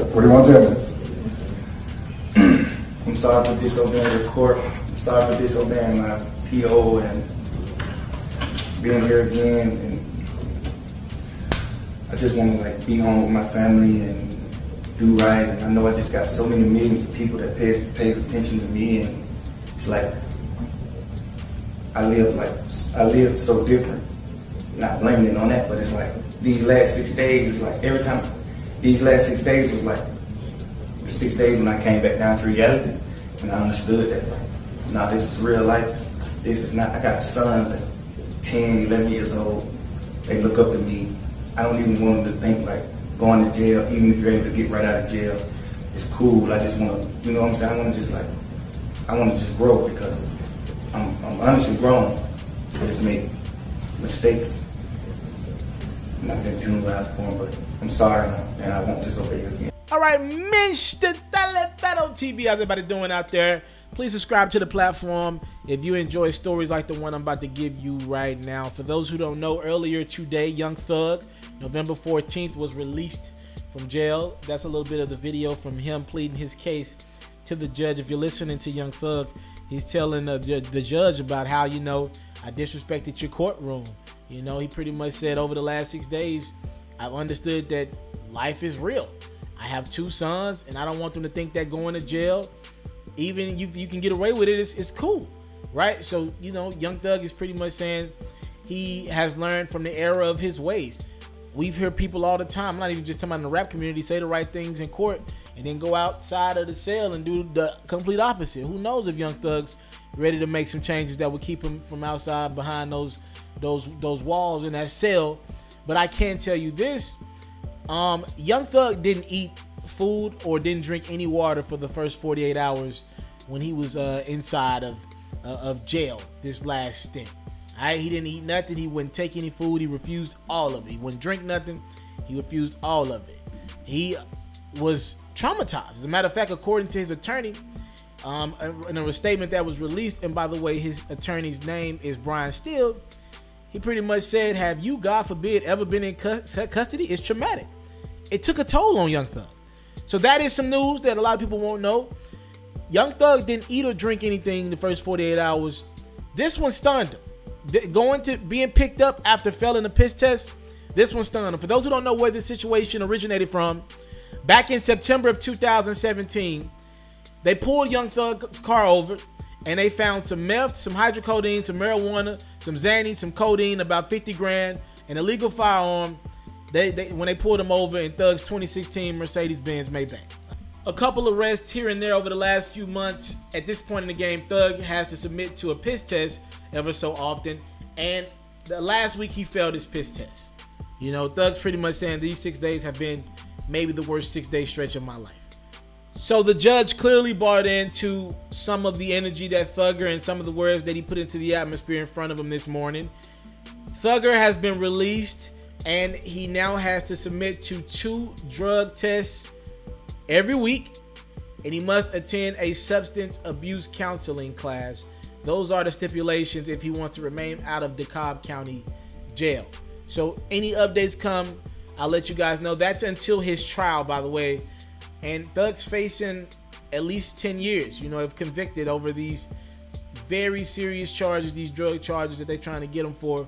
What do you want to tell me? I'm sorry for disobeying the court. I'm sorry for disobeying my PO and being here again. And I just want to be home with my family and do right. And I know I just got so many millions of people that pays attention to me, and it's like I live so different. Not blaming it on that, but it's like these last 6 days. It's like every time these last 6 days was like the 6 days when I came back down to reality, and I understood that nah, this is real life. This is not. I got sons that's 10, 11 years old. They look up to me. I don't even want them to think like going to jail, even if you're able to get right out of jail, it's cool. I just want to, you know what I'm saying? I want to just grow, because I'm honestly grown. I just make mistakes. I'm not been penalized for them, but I'm sorry, and I won't disobey you again. All right, Mr. TALIAFERRO TV, how's everybody doing out there? Please subscribe to the platform if you enjoy stories like the one I'm about to give you right now. For those who don't know, earlier today, Young Thug, November 14th, was released from jail. That's a little bit of the video from him pleading his case to the judge. If you're listening to Young Thug, he's telling the judge about how, you know, I disrespected your courtroom. You know, he pretty much said over the last 6 days, I've understood that life is real. I have 2 sons, and I don't want them to think that going to jail, even you can get away with it, it's cool, right? So, you know, Young Thug is pretty much saying he has learned from the error of his ways. We've heard people all the time, I'm not even just talking about in the rap community, say the right things in court and then go outside of the cell and do the complete opposite. Who knows if Young Thug's ready to make some changes that would keep him from outside behind those walls in that cell. But I can tell you this, Young Thug didn't eat food or didn't drink any water for the first 48 hours when he was inside of jail this last stint. All right, he didn't eat nothing. He wouldn't take any food. He refused all of it. He wouldn't drink nothing. He refused all of it. He was traumatized. As a matter of fact, according to his attorney, in a statement that was released, and by the way, his attorney's name is Brian Steele, he pretty much said, have you, God forbid, ever been in custody? It's traumatic. It took a toll on Young Thug. So that is some news that a lot of people won't know. Young Thug didn't eat or drink anything in the first 48 hours. This one stunned him. Going to being picked up after failing a piss test, this one stunned him. For those who don't know where this situation originated from, back in September of 2017, they pulled Young Thug's car over, and they found some meth, some hydrocodone, some marijuana, some Xanny, some codeine, about 50 grand, an illegal firearm. When they pulled him over in Thug's 2016 Mercedes-Benz Maybach. A couple arrests here and there over the last few months. At this point in the game, Thug has to submit to a piss test ever so often, and the last week he failed his piss test. You know, Thug's pretty much saying these 6 days have been maybe the worst 6-day stretch of my life. So the judge clearly bought into some of the energy that Thugger and some of the words that he put into the atmosphere in front of him this morning. Thugger has been released, and he now has to submit to 2 drug tests every week, and he must attend a substance abuse counseling class. Those are the stipulations if he wants to remain out of DeKalb County Jail. So any updates come, I'll let you guys know. That's until his trial, by the way. And Thug's facing at least 10 years, you know, if convicted over these very serious charges, these drug charges that they're trying to get him for.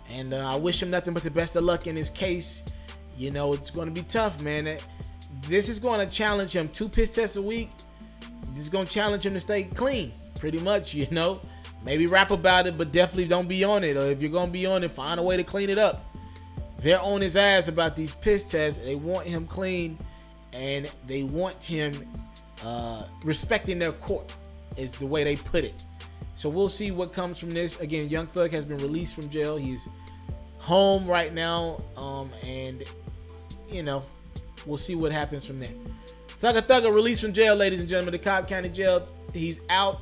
And I wish him nothing but the best of luck in his case. You know, it's going to be tough, man. This is going to challenge him. 2 piss tests a week. This is going to challenge him to stay clean, pretty much, you know. Maybe rap about it, but definitely don't be on it. Or if you're going to be on it, find a way to clean it up. They're on his ass about these piss tests. They want him clean, and they want him respecting their court, is the way they put it. So we'll see what comes from this. Again, Young Thug has been released from jail. He's home right now, and, you know, we'll see what happens from there. Thugger released from jail, ladies and gentlemen. DeKalb County Jail. He's out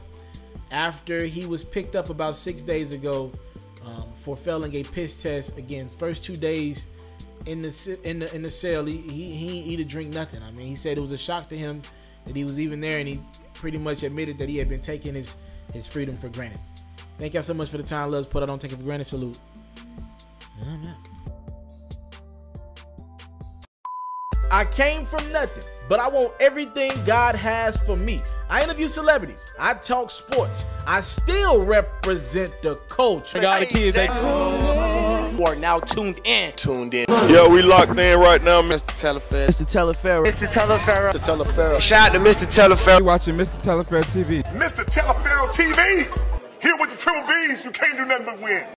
after he was picked up about 6 days ago for failing a piss test. Again, first 2 days in the cell, he ain't eat or drink nothing. I mean, he said it was a shock to him that he was even there, and he pretty much admitted that he had been taking his freedom for granted. Thank y'all so much for the time. Let's put I don't take it for granted. Salute. I came from nothing, but I want everything God has for me. I interview celebrities. I talk sports. I still represent the culture. I got the kids, they are now tuned in. Yeah, we locked in right now, Mr. TALIAFERRO. Mr. TALIAFERRO. Mr. TALIAFERRO. Mr. TALIAFERRO. Shout out to Mr. TALIAFERRO. You're watching Mr. TALIAFERRO TV. Mr. TALIAFERRO TV. Here with the triple B's, you can't do nothing but win.